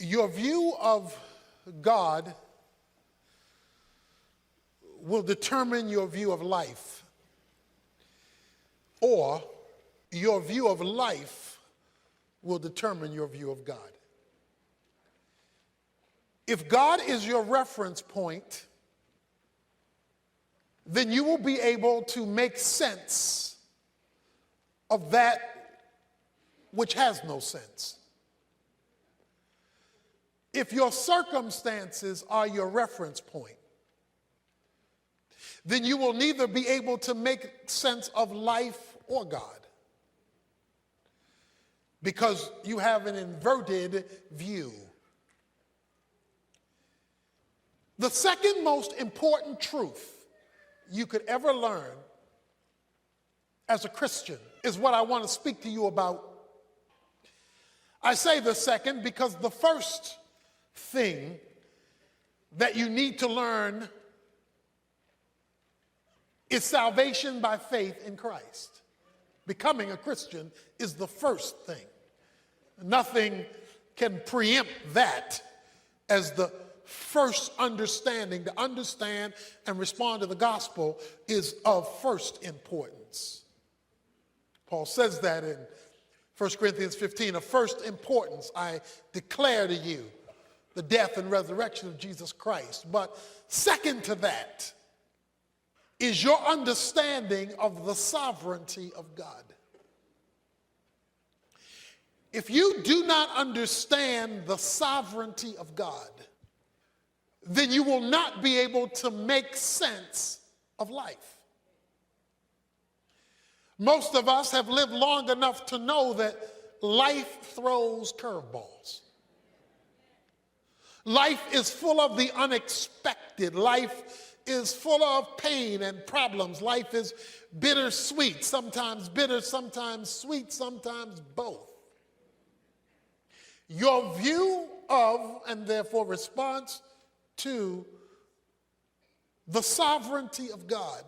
Your view of God will determine your view of life, or your view of life will determine your view of God. If God is your reference point, then you will be able to make sense of that which has no sense. If your circumstances are your reference point, then you will neither be able to make sense of life or God, because you have an inverted view. The second most important truth you could ever learn as a Christian is what I want to speak to you about. I say the second because the first thing that you need to learn is salvation by faith in Christ. Becoming a Christian is the first thing. Nothing can preempt that as the first understanding. To understand and respond to the gospel is of first importance. Paul says that in 1 Corinthians 15, of first importance, I declare to you the death and resurrection of Jesus Christ. But second to that is your understanding of the sovereignty of God. If you do not understand the sovereignty of God, then you will not be able to make sense of life. Most of us have lived long enough to know that life throws curveballs. Life is full of the unexpected. Life is full of pain and problems. Life is bittersweet, sometimes bitter, sometimes sweet, sometimes both. Your view of, and therefore response to, the sovereignty of God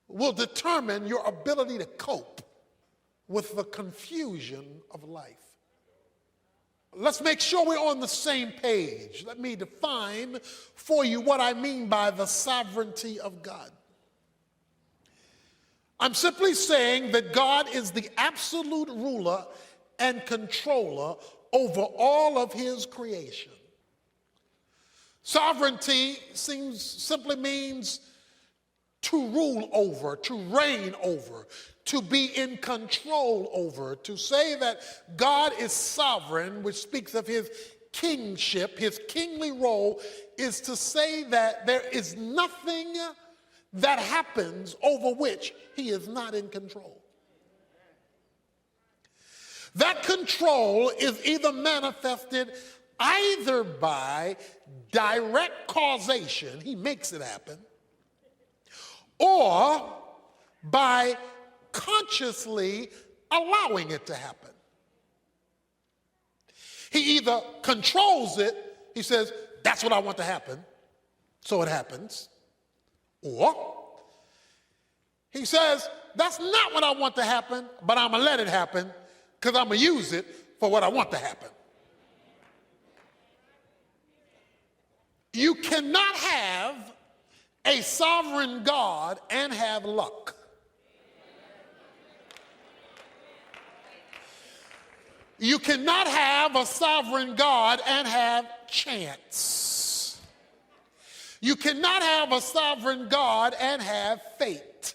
will determine your ability to cope with the confusion of life. Let's make sure we're on the same page. Let me define for you what I mean by the sovereignty of God. I'm simply saying that God is the absolute ruler and controller over all of his creation. Sovereignty simply means to rule over, to reign over, to be in control over. To say that God is sovereign, which speaks of his kingship, his kingly role, is to say that there is nothing that happens over which he is not in control. That control is either manifested either by direct causation, he makes it happen, or by consciously allowing it to happen. He either controls it, he says, that's what I want to happen, so it happens, or he says, that's not what I want to happen, but I'm gonna let it happen because I'm gonna use it for what I want to happen. You cannot have a sovereign God and have luck. You cannot have a sovereign God and have chance. You cannot have a sovereign God and have fate.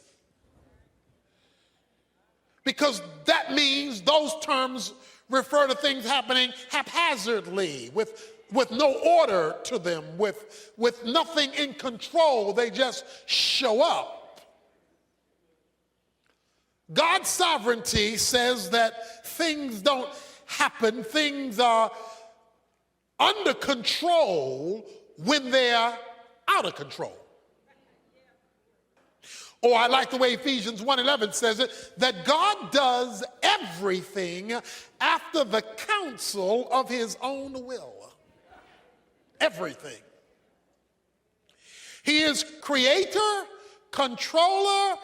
Because that means those terms refer to things happening haphazardly, with no order to them, with nothing in control. They just show up. God's sovereignty says that things don't happen, things are under control when they're out of control. Or I like the way Ephesians 1:11 says it, that God does everything after the counsel of his own will. Everything. He is creator, controller,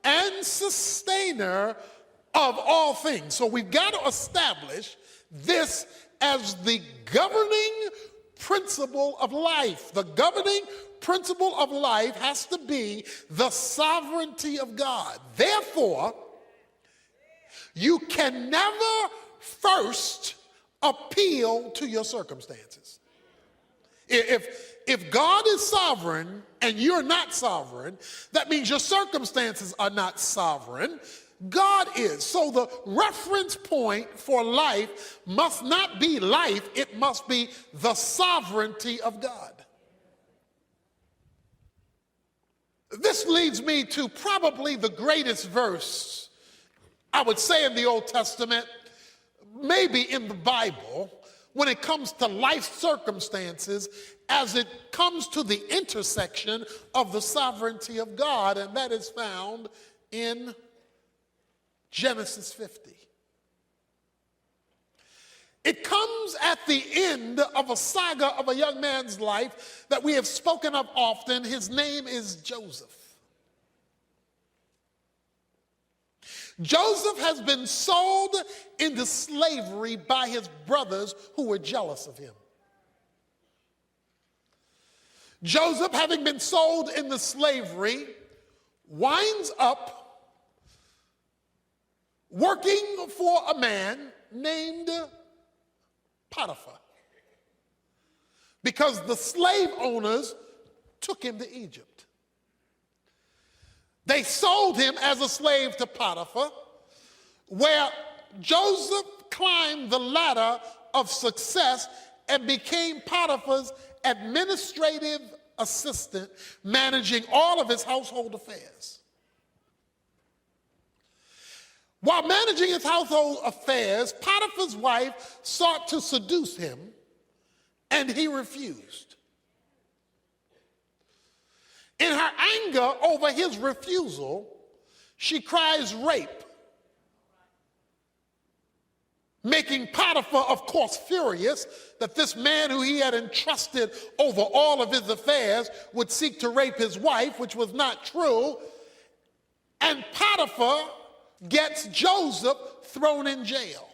and sustainer of all things. So we've got to establish this as the governing principle of life. The governing principle of life has to be the sovereignty of God. Therefore, you can never first appeal to your circumstances. If God is sovereign and you're not sovereign, that means your circumstances are not sovereign. God is. So the reference point for life must not be life, it must be the sovereignty of God. This leads me to probably the greatest verse, I would say, in the Old Testament, maybe in the Bible, when it comes to life circumstances, as it comes to the intersection of the sovereignty of God, and that is found in Genesis 50. It comes at the end of a saga of a young man's life that we have spoken of often. His name is Joseph. Joseph has been sold into slavery by his brothers who were jealous of him. Joseph, having been sold into slavery, winds up working for a man named Potiphar, because the slave owners took him to Egypt. They sold him as a slave to Potiphar, where Joseph climbed the ladder of success and became Potiphar's administrative assistant, managing all of his household affairs. While managing his household affairs, Potiphar's wife sought to seduce him, and he refused. In her anger over his refusal, she cries rape, making Potiphar, of course, furious that this man who he had entrusted over all of his affairs would seek to rape his wife, which was not true. And Potiphar gets Joseph thrown in jail.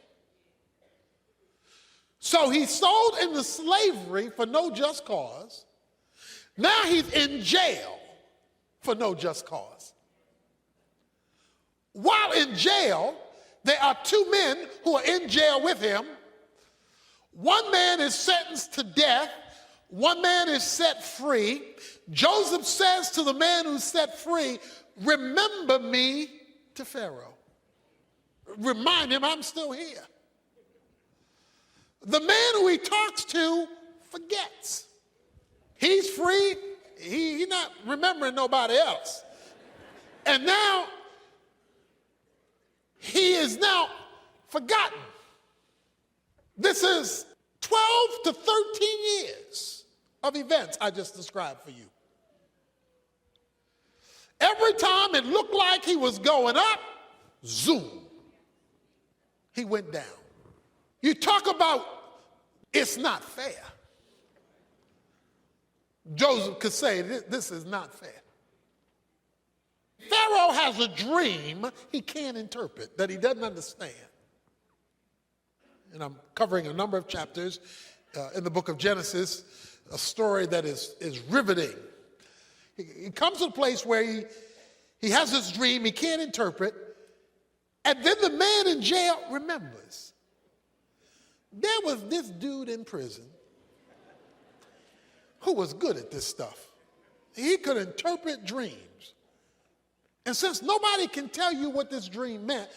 So he's sold into slavery for no just cause. Now he's in jail for no just cause. While in jail, there are two men who are in jail with him. One man is sentenced to death. One man is set free. Joseph says to the man who's set free, "Remember me to Pharaoh." Remind him I'm still here. The man who he talks to forgets. He's free. He's not remembering nobody else. And now he is now forgotten. This is 12 to 13 years of events I just described for you. Every time it looked like he was going up, zoom, he went down. You talk about it's not fair. Joseph could say, this is not fair. Pharaoh has a dream he can't interpret, that he doesn't understand. And I'm covering a number of chapters in the book of Genesis, a story that is riveting. He comes to a place where he has this dream he can't interpret, and then the man in jail remembers. There was this dude in prison who was good at this stuff. He could interpret dreams. And since nobody can tell you what this dream meant,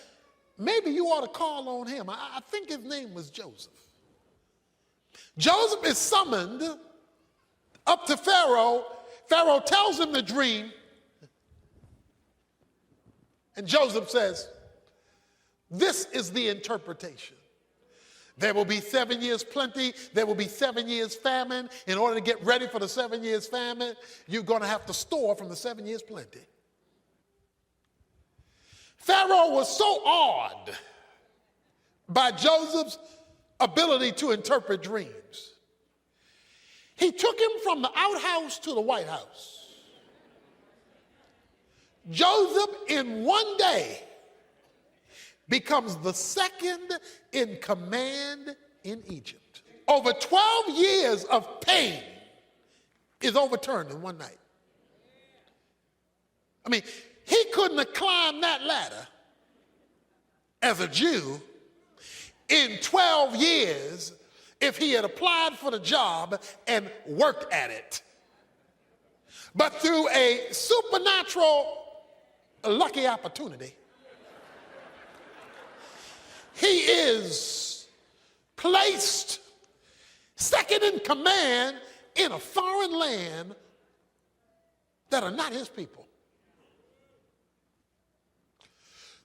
maybe you ought to call on him. I think his name was Joseph. Joseph is summoned up to Pharaoh. Pharaoh tells him the dream. And Joseph says, this is the interpretation. There will be 7 years plenty. There will be 7 years famine. In order to get ready for the 7 years famine, you're going to have to store from the 7 years plenty. Pharaoh was so awed by Joseph's ability to interpret dreams. He took him from the outhouse to the White House. Joseph, in one day, becomes the second in command in Egypt. over 12 years of pain is overturned in one night. I mean, he couldn't have climbed that ladder as a Jew in 12 years if he had applied for the job and worked at it. But through a supernatural lucky opportunity, he is placed second in command in a foreign land that are not his people.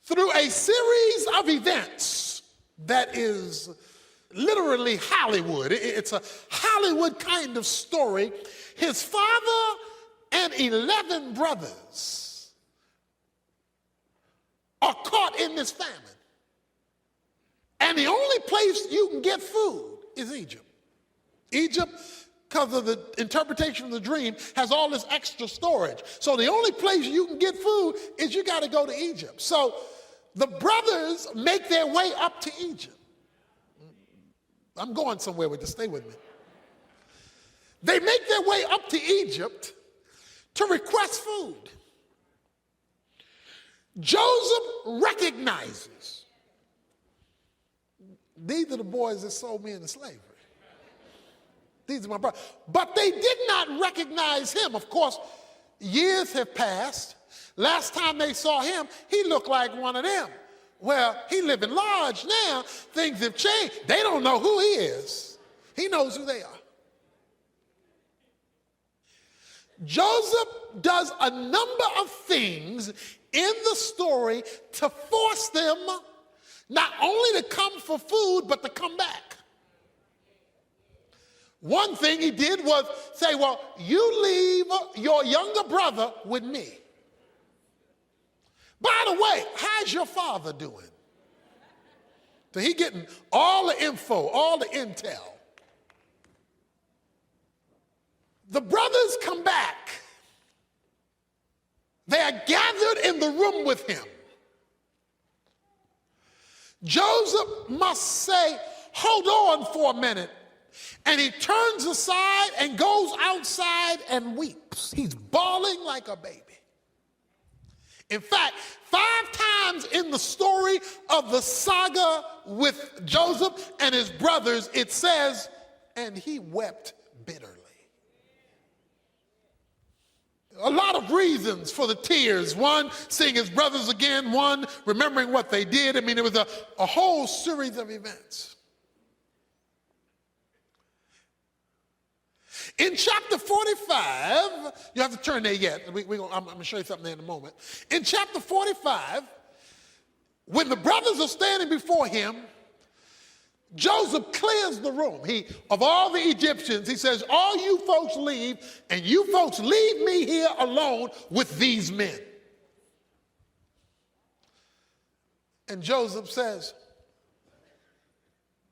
Through a series of events that is literally Hollywood. It's a Hollywood kind of story. His father and 11 brothers are caught in this famine. And the only place you can get food is Egypt. Egypt, because of the interpretation of the dream, has all this extra storage. So the only place you can get food is you got to go to Egypt. So the brothers make their way up to Egypt. I'm going somewhere with this, stay with me. They make their way up to Egypt to request food. Joseph recognizes these are the boys that sold me into slavery. These are my brothers. But they did not recognize him. Of course, years have passed. Last time they saw him, he looked like one of them. Well, he living large now. Things have changed. They don't know who he is. He knows who they are. Joseph does a number of things in the story to force them not only to come for food, but to come back. One thing he did was say, well, you leave your younger brother with me. By the way, how's your father doing? So he getting all the info, all the intel. The brothers come back. They are gathered in the room with him. Joseph must say, hold on for a minute. And he turns aside and goes outside and weeps. He's bawling like a baby. In fact, 5 times in the story of the saga with Joseph and his brothers, it says, and he wept bitterly. A lot of reasons for the tears. One, seeing his brothers again. One, remembering what they did. I mean, it was a whole series of events. In chapter 45, you have to turn there yet. I'm going to show you something there in a moment. In chapter 45, when the brothers are standing before him, Joseph clears the room. Of all the Egyptians, he says, all you folks leave, and you folks leave me here alone with these men. And Joseph says,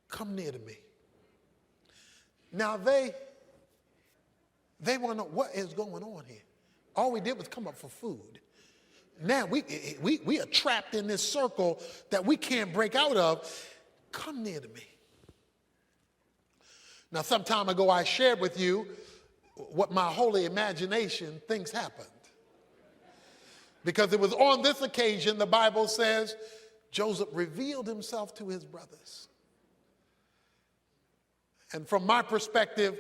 come near to me. Now they want to know what is going on here. All we did was come up for food. Now we are trapped in this circle that we can't break out of. Come near to me. Now, some time ago, I shared with you what my holy imagination thinks happened. Because it was on this occasion, the Bible says, Joseph revealed himself to his brothers. And from my perspective,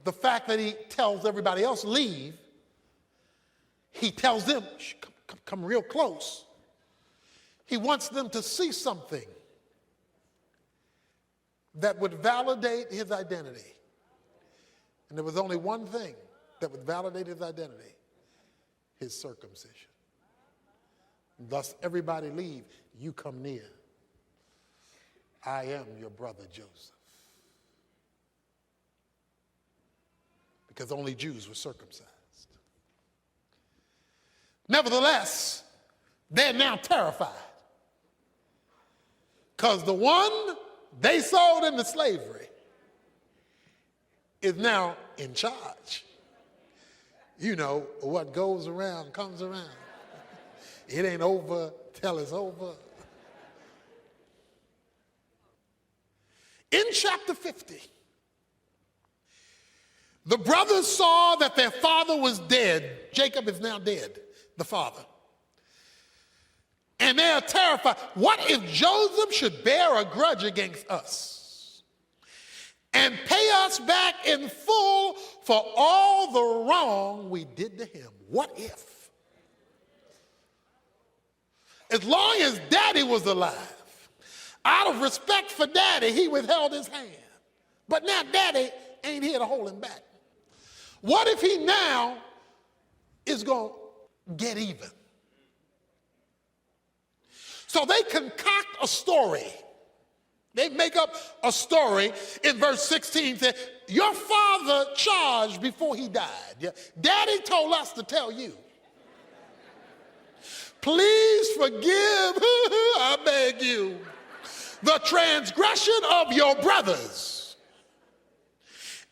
the fact that he tells everybody else, leave, he tells them, come real close. He wants them to see something that would validate his identity. And there was only one thing that would validate his identity: his circumcision. Thus, everybody leave, you come near. I am your brother Joseph. Because only Jews were circumcised. Nevertheless, they're now terrified. Because the one they sold into slavery is now in charge. You know, what goes around comes around. It ain't over till it's over. In chapter 50, the brothers saw that their father was dead. Jacob is now dead, the father. And they are terrified. What if Joseph should bear a grudge against us and pay us back in full for all the wrong we did to him? What if? As long as daddy was alive, out of respect for daddy, he withheld his hand. But now daddy ain't here to hold him back. What if he now is going to get even? So they concoct a story. They make up a story in verse 16. Said, your father charged before he died. Daddy told us to tell you. Please forgive, I beg you, the transgression of your brothers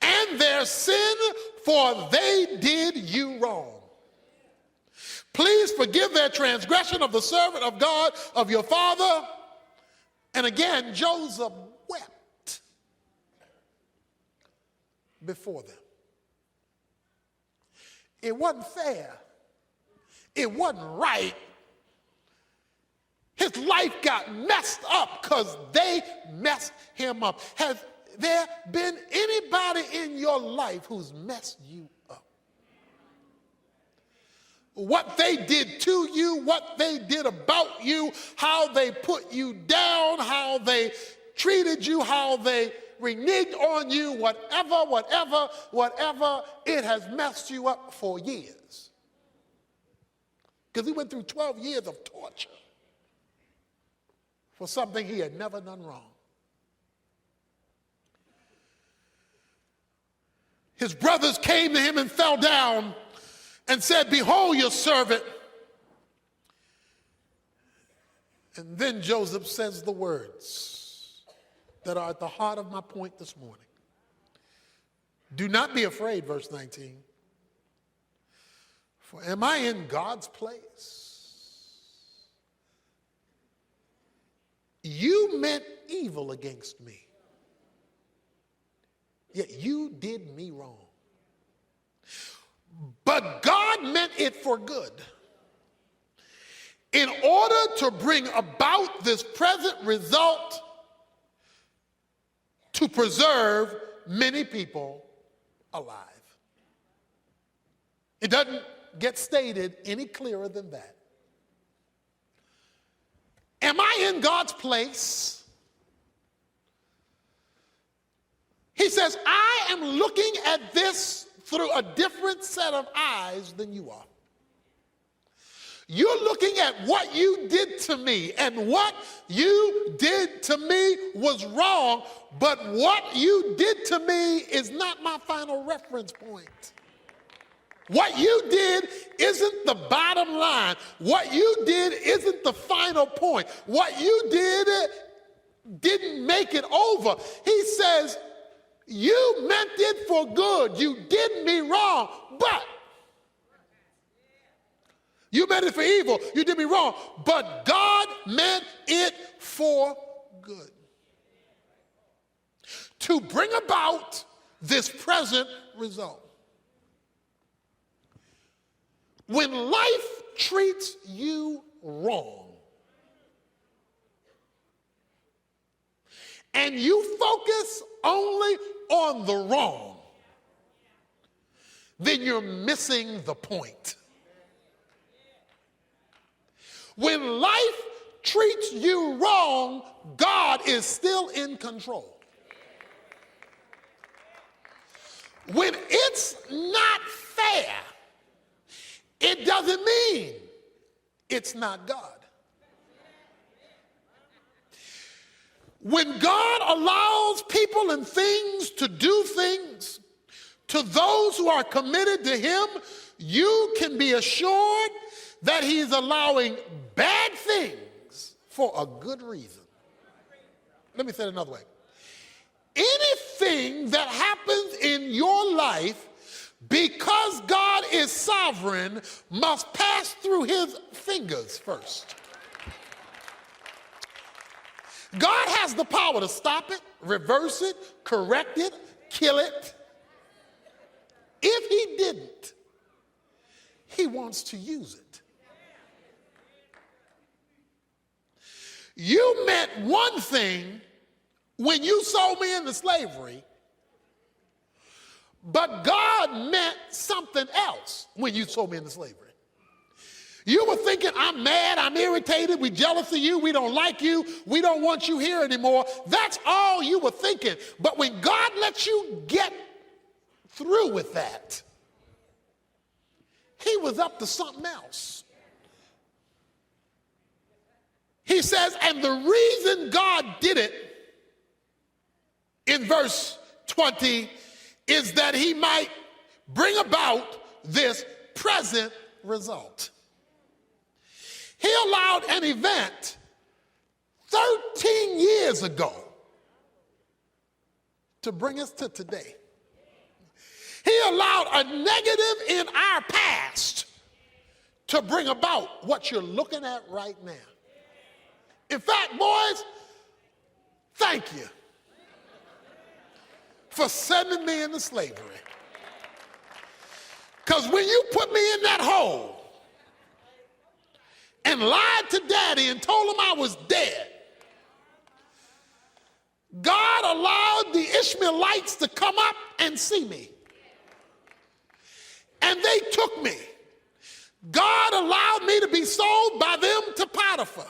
and their sin, for they did you wrong. Please forgive their transgression of the servant of God, of your father. And again, Joseph wept before them. It wasn't fair. It wasn't right. His life got messed up because they messed him up. Has there been anybody in your life who's messed you up? What they did to you, what they did about you, how they put you down, how they treated you, how they reneged on you, whatever, it has messed you up for years. Because he went through 12 years of torture for something he had never done wrong. His brothers came to him and fell down and said, behold your servant. And then Joseph says the words that are at the heart of my point this morning. Do not be afraid, verse 19. For am I in God's place? You meant evil against me, yet you did me wrong. But God meant it for good, in order to bring about this present result, to preserve many people alive. It doesn't get stated any clearer than that. Am I in God's place? He says, I am looking at this through a different set of eyes than you are. You're looking at what you did to me, and what you did to me was wrong, but what you did to me is not my final reference point. What you did isn't the bottom line. What you did isn't the final point. What you did didn't make it over. He says, you meant it for good. You did me wrong, but you meant it for evil. You did me wrong, but God meant it for good, to bring about this present result. When life treats you wrong and you focus only on the wrong, then you're missing the point. When life treats you wrong, God is still in control. When it's not fair, it doesn't mean it's not God. When God allows people and things to do things to those who are committed to him, you can be assured that he's allowing bad things for a good reason. Let me say it another way. Anything that happens in your life, because God is sovereign, must pass through his fingers first. God has the power to stop it, reverse it, correct it, kill it. If he didn't, he wants to use it. You meant one thing when you sold me into slavery, but God meant something else when you sold me into slavery. You were thinking, I'm mad, I'm irritated, we're jealous of you, we don't like you, we don't want you here anymore. That's all you were thinking. But when God lets you get through with that, he was up to something else. He says, and the reason God did it in verse 20 is that he might bring about this present result. He allowed an event 13 years ago to bring us to today. He allowed a negative in our past to bring about what you're looking at right now. In fact, boys, thank you for sending me into slavery. Because when you put me in that hole and lied to daddy and told him I was dead, God allowed the Ishmaelites to come up and see me. And they took me. God allowed me to be sold by them to Potiphar.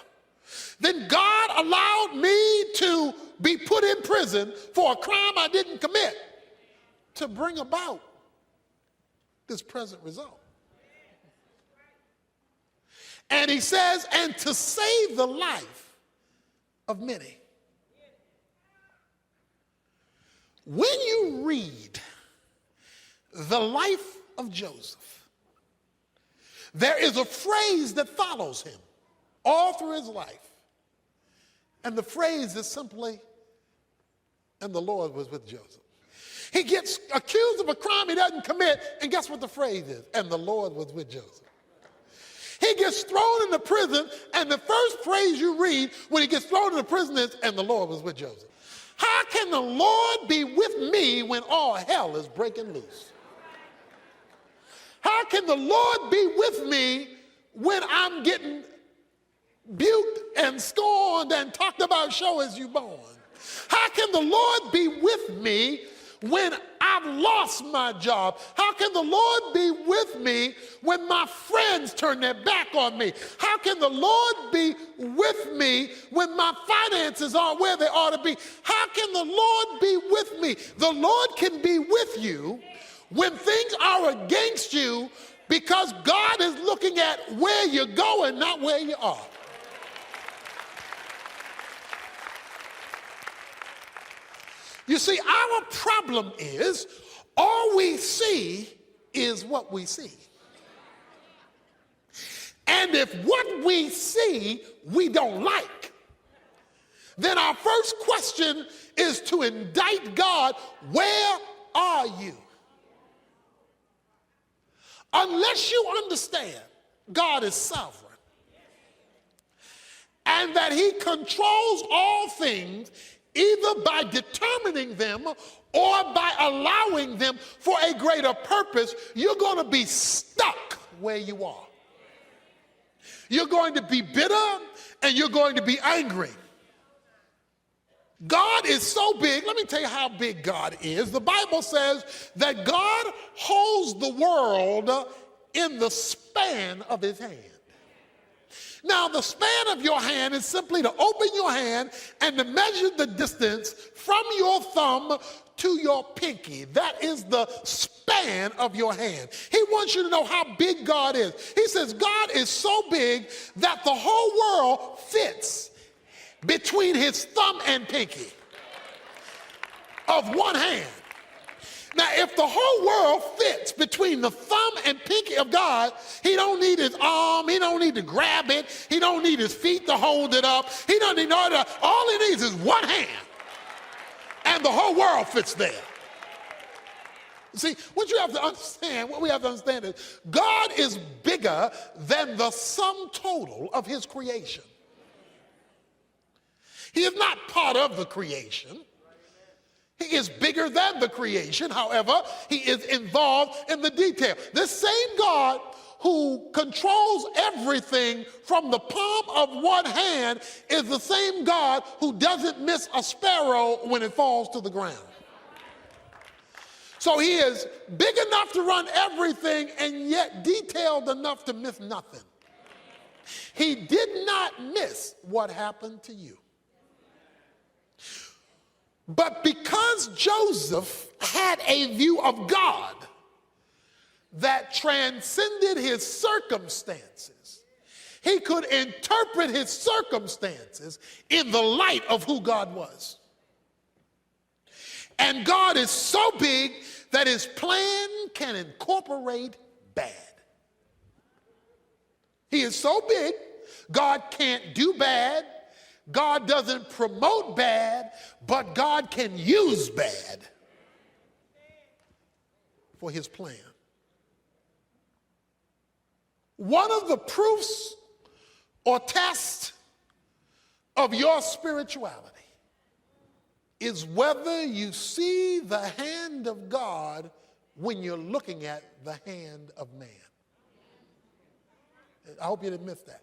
Then God allowed me to be put in prison for a crime I didn't commit to bring about this present result. And he says, and to save the life of many. When you read the life of Joseph, there is a phrase that follows him all through his life. And the phrase is simply, and the Lord was with Joseph. He gets accused of a crime he doesn't commit, and guess what the phrase is? And the Lord was with Joseph. He gets thrown into prison, and the first phrase you read when he gets thrown into prison is, and the Lord was with Joseph. How can the Lord be with me when all hell is breaking loose? How can the Lord be with me when I'm getting buked and scorned and talked about show as you born? How can the Lord be with me when I've lost my job? How can the Lord be with me when my friends turn their back on me? How can the Lord be with me when my finances aren't where they ought to be? How can the Lord be with me? The Lord can be with you when things are against you, because God is looking at where you're going, not where you are. You see, our problem is all we see is what we see. And if what we see we don't like, then our first question is to indict God, where are you? Unless you understand God is sovereign and that he controls all things, either by determining them or by allowing them for a greater purpose, you're going to be stuck where you are. You're going to be bitter and you're going to be angry. God is so big. Let me tell you how big God is. The Bible says that God holds the world in the span of his hand. Now, the span of your hand is simply to open your hand and to measure the distance from your thumb to your pinky. That is the span of your hand. He wants you to know how big God is. He says God is so big that the whole world fits between his thumb and pinky of one hand. Now, if the whole world fits between the thumb and pinky of God, he don't need his arm, he don't need to grab it, he don't need his feet to hold it up, he don't need all that. All he needs is one hand, and the whole world fits there. See, what we have to understand is God is bigger than the sum total of his creation. He is not part of the creation. He is bigger than the creation. However, he is involved in the detail. This same God who controls everything from the palm of one hand is the same God who doesn't miss a sparrow when it falls to the ground. So he is big enough to run everything and yet detailed enough to miss nothing. He did not miss what happened to you. But because Joseph had a view of God that transcended his circumstances, he could interpret his circumstances in the light of who God was. And God is so big that his plan can incorporate bad. He is so big, God can't do bad. God doesn't promote bad, but God can use bad for his plan. One of the proofs or tests of your spirituality is whether you see the hand of God when you're looking at the hand of man. I hope you didn't miss that.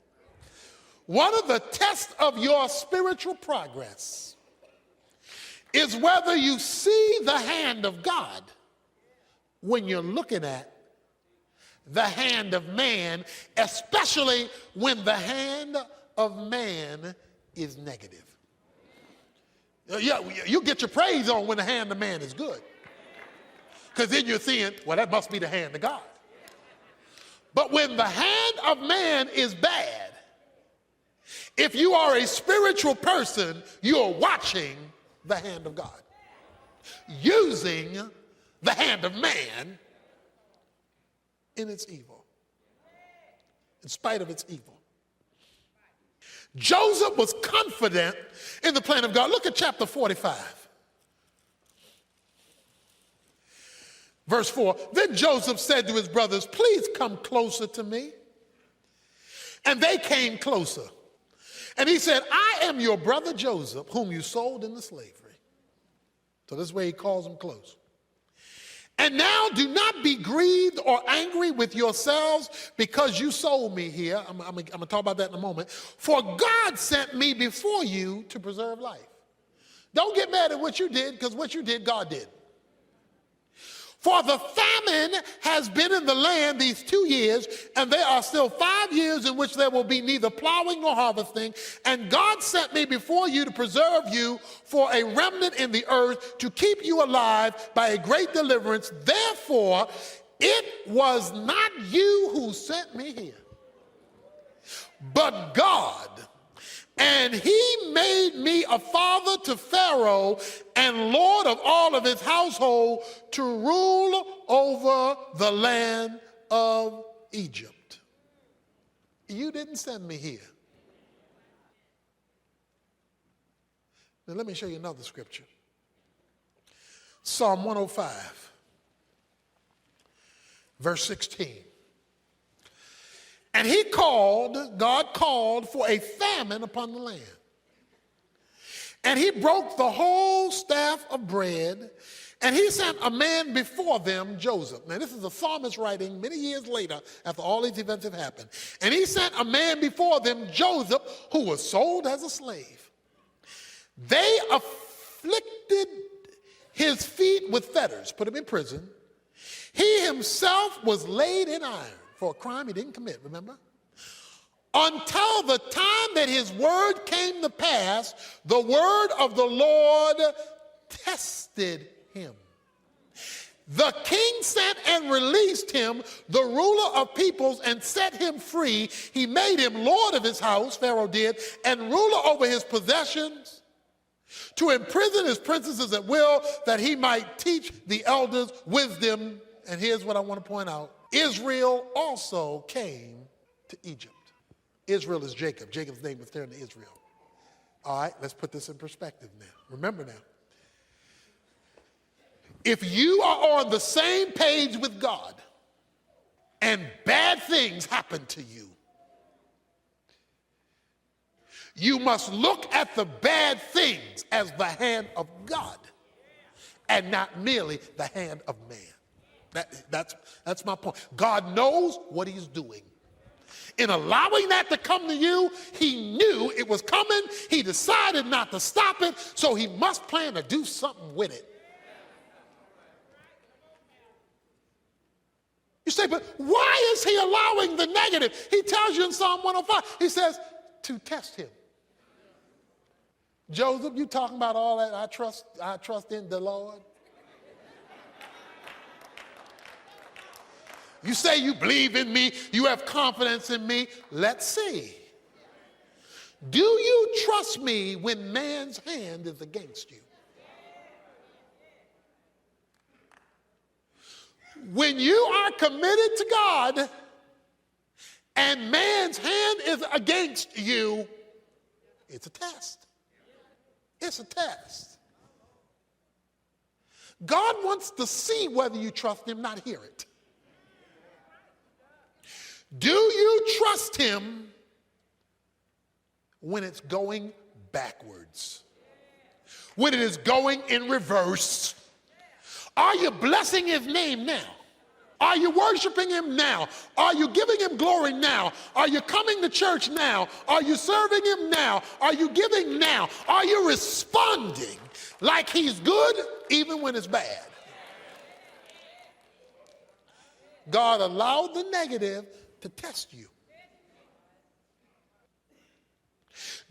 One of the tests of your spiritual progress is whether you see the hand of God when you're looking at the hand of man, especially when the hand of man is negative. Yeah, you get your praise on when the hand of man is good. Because then you're seeing, well, that must be the hand of God. But when the hand of man is bad, if you are a spiritual person, you're watching the hand of God, using the hand of man in its evil, in spite of its evil. Joseph was confident in the plan of God. Look at chapter 45. Verse 4, then Joseph said to his brothers, please come closer to me. And they came closer. And he said, I am your brother Joseph, whom you sold into slavery. So this is where he calls them close. And now do not be grieved or angry with yourselves because you sold me here. I'm going to talk about that in a moment. For God sent me before you to preserve life. Don't get mad at what you did, because what you did, God did. For the famine has been in the land these 2 years, and there are still 5 years in which there will be neither plowing nor harvesting. And God sent me before you to preserve you for a remnant in the earth, to keep you alive by a great deliverance. Therefore, it was not you who sent me here, but God. And he made me a father to Pharaoh and lord of all of his household, to rule over the land of Egypt. You didn't send me here. Now let me show you another scripture. Psalm 105, verse 16. And God called for a famine upon the land. And he broke the whole staff of bread, and he sent a man before them, Joseph. Now this is the psalmist writing many years later after all these events have happened. And he sent a man before them, Joseph, who was sold as a slave. They afflicted his feet with fetters, put him in prison. He himself was laid in iron for a crime he didn't commit, remember? Until the time that his word came to pass, the word of the Lord tested him. The king sent and released him, the ruler of peoples, and set him free. He made him lord of his house, Pharaoh did, and ruler over his possessions, to imprison his princesses at will, that he might teach the elders wisdom. And here's what I want to point out. Israel also came to Egypt. Israel is Jacob. Jacob's name was turned to Israel. All right, let's put this in perspective now. Remember now. If you are on the same page with God and bad things happen to you, You must look at the bad things as the hand of God and not merely the hand of man. That's my point. God knows what he's doing. In allowing that to come to you, he knew it was coming. He decided not to stop it, so he must plan to do something with it. You say, but why is he allowing the negative? He tells you in Psalm 105, he says, to test him. Joseph, you talking about all that, I trust in the Lord? You say you believe in me, you have confidence in me. Let's see. Do you trust me when man's hand is against you? When you are committed to God and man's hand is against you, it's a test. It's a test. God wants to see whether you trust him, not hear it. Do you trust him when it's going backwards? When it is going in reverse? Are you blessing his name now? Are you worshiping him now? Are you giving him glory now? Are you coming to church now? Are you serving him now? Are you giving now? Are you responding like he's good even when it's bad? God allowed the negative to test you.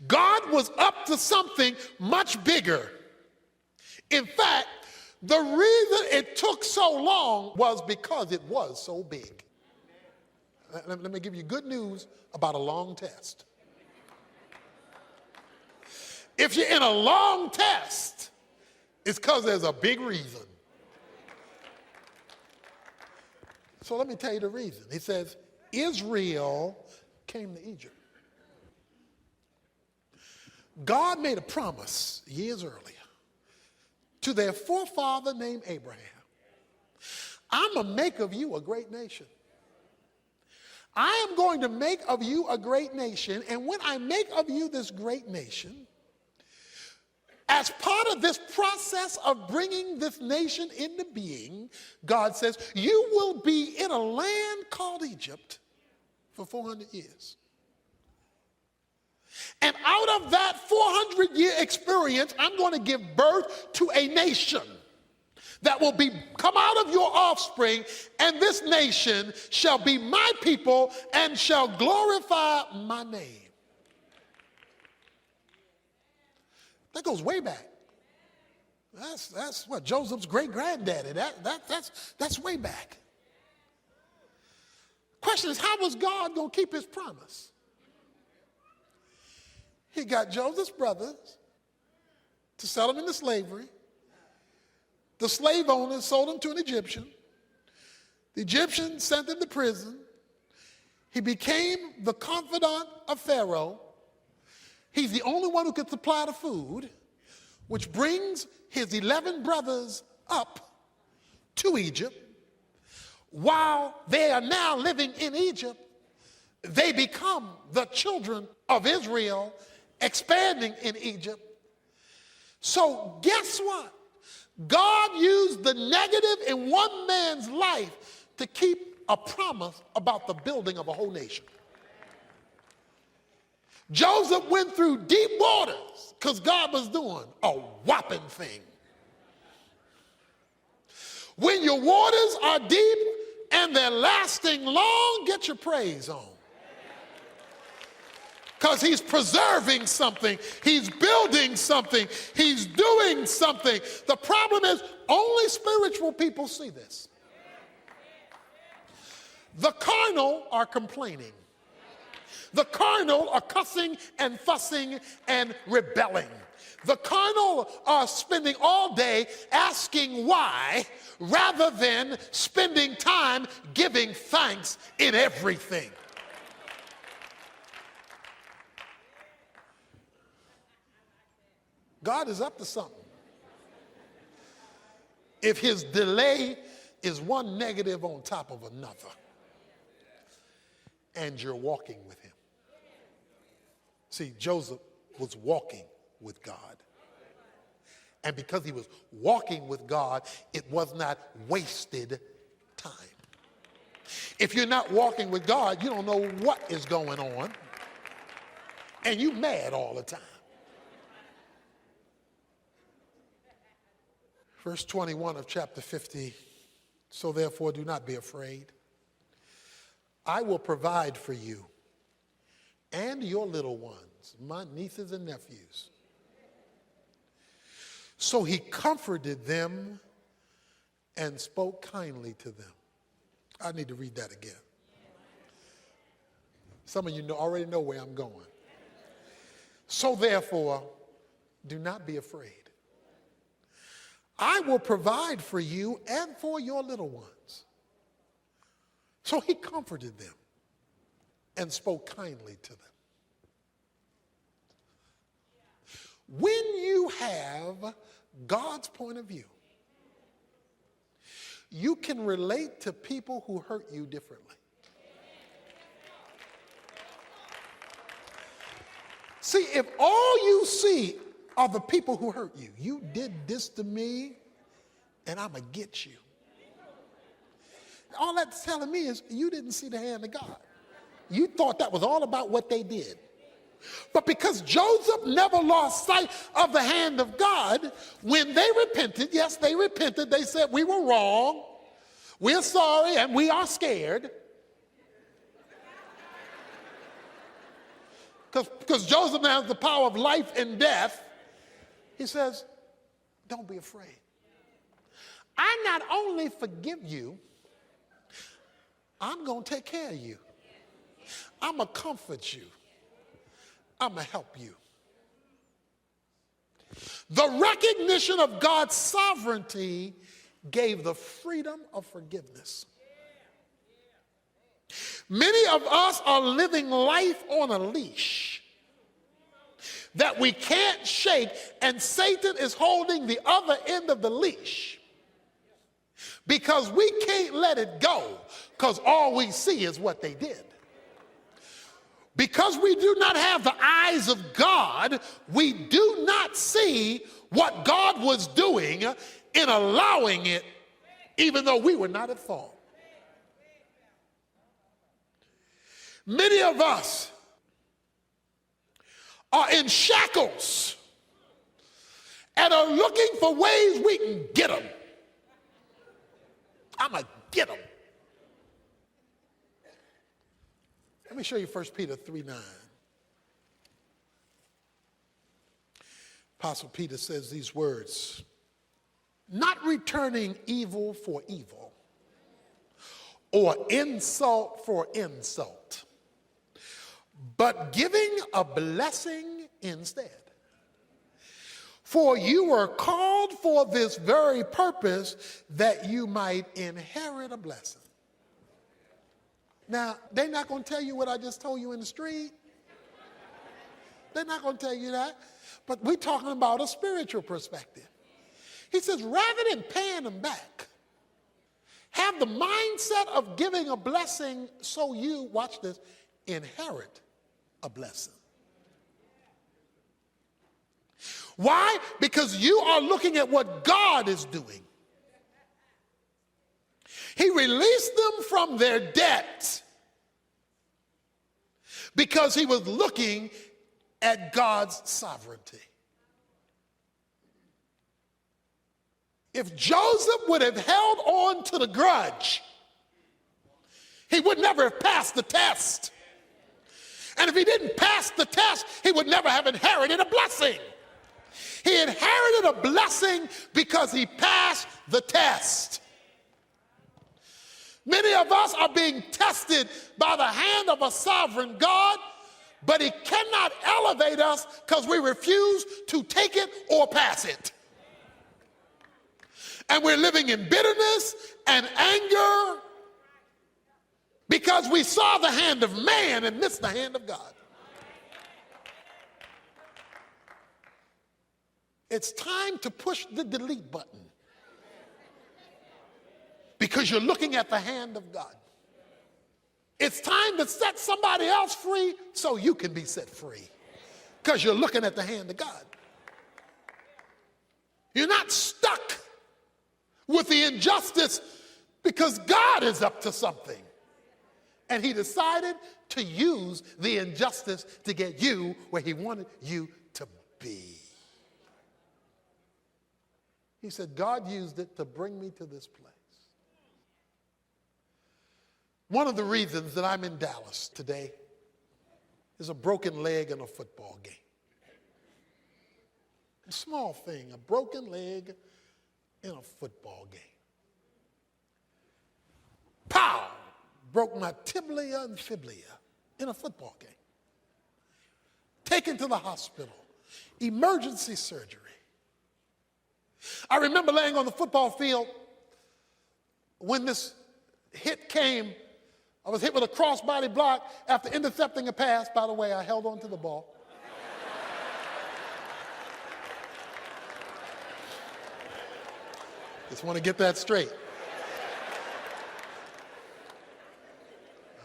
God was up to something much bigger. In fact, the reason it took so long was because it was so big. Let me give you good news about a long test. If you're in a long test, it's because there's a big reason. So let me tell you the reason. He says, Israel came to Egypt. God made a promise years earlier to their forefather named Abraham. I'm going to make of you a great nation. I am going to make of you a great nation, and when I make of you this great nation, as part of this process of bringing this nation into being, God says, you will be in a land called Egypt for 400 years. And out of that 400-year experience, I'm going to give birth to a nation that will come out of your offspring, and this nation shall be my people and shall glorify my name. That goes way back. That's what Joseph's great-granddaddy. That's way back. Question is, how was God going to keep his promise? He got Joseph's brothers to sell him into slavery. The slave owners sold him to an Egyptian. The Egyptian sent him to prison. He became the confidant of Pharaoh. He's the only one who could supply the food, which brings his 11 brothers up to Egypt. While they are now living in Egypt, they become the children of Israel, expanding in Egypt. So guess what? God used the negative in one man's life to keep a promise about the building of a whole nation. Joseph went through deep waters because God was doing a whopping thing. When your waters are deep and they're lasting long, get your praise on. Because he's preserving something, he's building something, he's doing something. The problem is only spiritual people see this. The carnal are complaining. The carnal are cussing and fussing and rebelling. The carnal are spending all day asking why rather than spending time giving thanks in everything. God is up to something. If his delay is one negative on top of another, and you're walking with him. See, Joseph was walking with God. And because he was walking with God, it was not wasted time. If you're not walking with God, you don't know what is going on, and you mad all the time. Verse 21 of chapter 50, so therefore do not be afraid. I will provide for you and your little ones, my nieces and nephews. So he comforted them and spoke kindly to them. I need to read that again. Some of you already know where I'm going. So therefore, do not be afraid. I will provide for you and for your little ones. So he comforted them and spoke kindly to them. When you have God's point of view, you can relate to people who hurt you differently. See, if all you see are the people who hurt you, you did this to me and I'm going to get you. All that's telling me is you didn't see the hand of God. You thought that was all about what they did. But because Joseph never lost sight of the hand of God, when they repented, yes, they repented. They said, we were wrong, we're sorry, and we are scared. Because Joseph now has the power of life and death. He says, don't be afraid. I not only forgive you, I'm going to take care of you. I'm going to comfort you. I'm going to help you. The recognition of God's sovereignty gave the freedom of forgiveness. Many of us are living life on a leash that we can't shake, and Satan is holding the other end of the leash because we can't let it go because all we see is what they did. Because we do not have the eyes of God, we do not see what God was doing in allowing it, even though we were not at fault. Many of us are in shackles and are looking for ways we can get them. I'm going to get them. Let me show you 1 Peter 3:9. Apostle Peter says these words, not returning evil for evil or insult for insult, but giving a blessing instead. For you were called for this very purpose, that you might inherit a blessing. Now, they're not going to tell you what I just told you in the street. They're not going to tell you that. But we're talking about a spiritual perspective. He says, rather than paying them back, have the mindset of giving a blessing so you, watch this, inherit a blessing. Why? Because you are looking at what God is doing. He released them from their debt because he was looking at God's sovereignty. If Joseph would have held on to the grudge, he would never have passed the test. And if he didn't pass the test, he would never have inherited a blessing. He inherited a blessing because he passed the test. Many of us are being tested by the hand of a sovereign God, but he cannot elevate us because we refuse to take it or pass it. And we're living in bitterness and anger because we saw the hand of man and missed the hand of God. It's time to push the delete button because you're looking at the hand of God. It's time to set somebody else free so you can be set free. because you're looking at the hand of God. You're not stuck with the injustice because God is up to something. And he decided to use the injustice to get you where he wanted you to be. He said, God used it to bring me to this place. One of the reasons that I'm in Dallas today is a broken leg in a football game. A small thing, a broken leg in a football game. Pow! Broke my tibia and fibula in a football game. Taken to the hospital. Emergency surgery. I remember laying on the football field when this hit came. I was hit with a crossbody block after intercepting a pass. By the way, I held on to the ball. Just want to get that straight.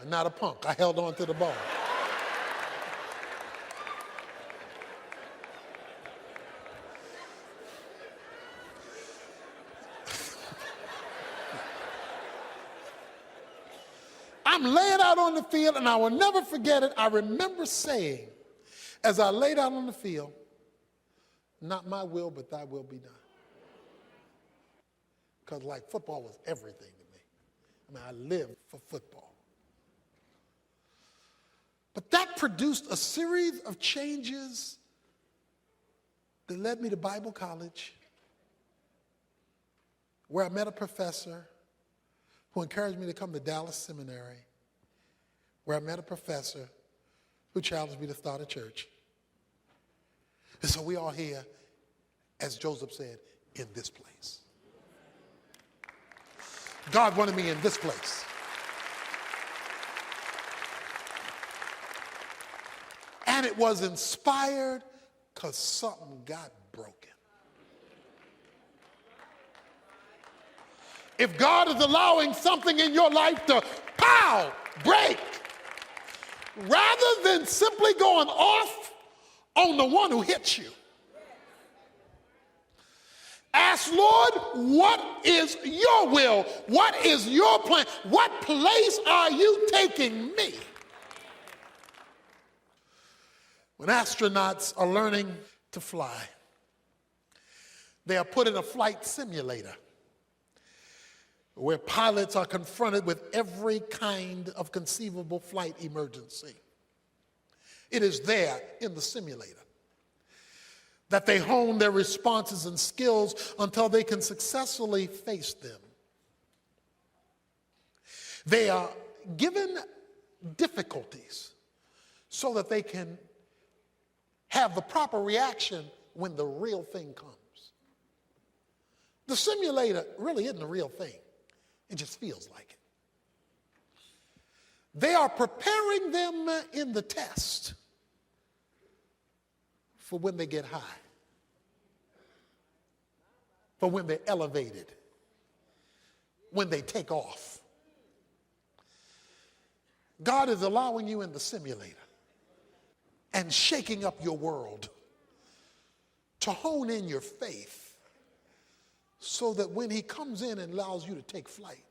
I'm not a punk. I held on to the ball. I'm laying out on the field, and I will never forget it. I remember saying, as I laid out on the field, not my will, but thy will be done. Because like football was everything to me. I mean, I lived for football. But that produced a series of changes that led me to Bible college, where I met a professor who encouraged me to come to Dallas Seminary, where I met a professor who challenged me to start a church. And so we are here, as Joseph said, in this place. God wanted me in this place. And it was inspired because something got broken. If God is allowing something in your life to pow, break, rather than simply going off on the one who hits you, ask, Lord, what is your will? What is your plan? What place are you taking me? When astronauts are learning to fly, they are put in a flight simulator where pilots are confronted with every kind of conceivable flight emergency. It is there in the simulator that they hone their responses and skills until they can successfully face them. They are given difficulties so that they can have the proper reaction when the real thing comes. The simulator really isn't the real thing. It just feels like it. They are preparing them in the test for when they get high, for when they're elevated, when they take off. God is allowing you in the simulator and shaking up your world to hone in your faith so that when he comes in and allows you to take flight,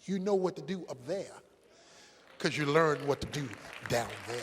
you know what to do up there because you learned what to do down there.